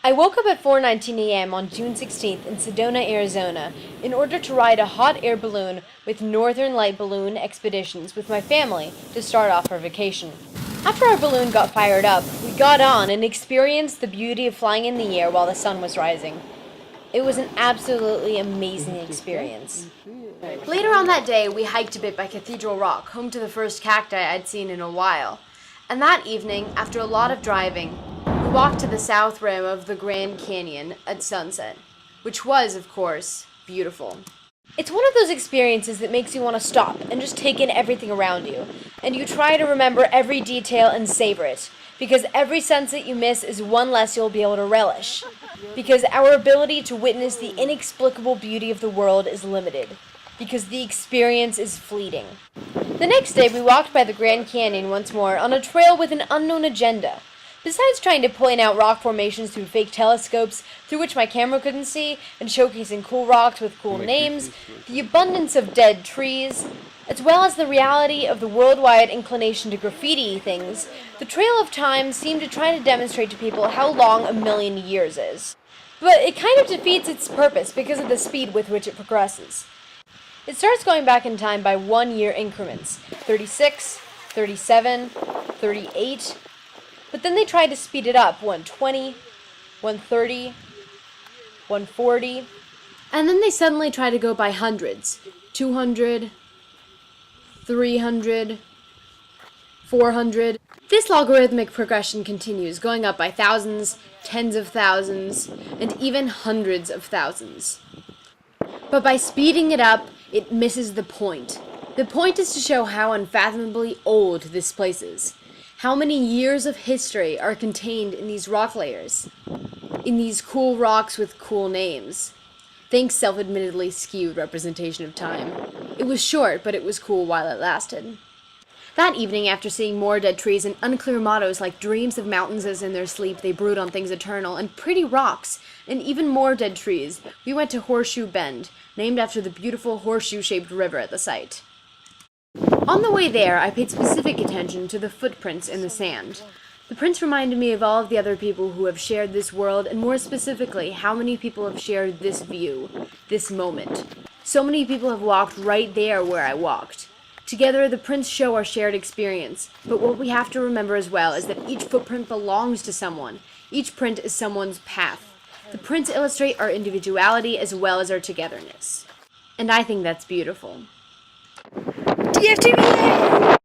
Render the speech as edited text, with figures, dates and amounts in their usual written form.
I woke up at 4:19 a.m. on June 16th in Sedona, Arizona, in order to ride a hot air balloon with Northern Light Balloon Expeditions with my family to start off our vacation. After our balloon got fired up, we got on and experienced the beauty of flying in the air while the sun was rising. It was an absolutely amazing experience. Later on that day, we hiked a bit by Cathedral Rock, home to the first cacti I'd seen in a while. And that evening, after a lot of driving, we walked to the south rim of the Grand Canyon at sunset, which was, of course, beautiful. It's one of those experiences that makes you want to stop and just take in everything around you, and you try to remember every detail and savor it, because every sunset you miss is one less you'll be able to relish, because our ability to witness the inexplicable beauty of the world is limited, because the experience is fleeting. The next day, we walked by the Grand Canyon once more on a trail with an unknown agenda. Besides trying to point out rock formations through fake telescopes through which my camera couldn't see, and showcasing cool rocks with cool names, the abundance of dead trees, as well as the reality of the worldwide inclination to graffiti things, the Trail of Time seemed to try to demonstrate to people how long a million years is. But it kind of defeats its purpose because of the speed with which it progresses. It starts going back in time by 1 year increments, 36, 37, 38, but then they tried to speed it up, 120, 130, 140, and then they suddenly try to go by hundreds, 200, 300, 400. This logarithmic progression continues, going up by thousands, tens of thousands, and even hundreds of thousands. But by speeding it up, it misses the point. The point is to show how unfathomably old this place is. How many years of history are contained in these rock layers? In these cool rocks with cool names. Thanks, self-admittedly skewed representation of time. It was short, but it was cool while it lasted. That evening, after seeing more dead trees and unclear mottos like dreams of mountains as in their sleep they brood on things eternal, and pretty rocks, and even more dead trees, we went to Horseshoe Bend, named after the beautiful horseshoe-shaped river at the site. On the way there, I paid specific attention to the footprints in the sand. The prints reminded me of all of the other people who have shared this world, and more specifically, how many people have shared this view, this moment. So many people have walked right there where I walked. Together, the prints show our shared experience, but what we have to remember as well is that each footprint belongs to someone. Each print is someone's path. The prints illustrate our individuality as well as our togetherness. And I think that's beautiful. DFTV!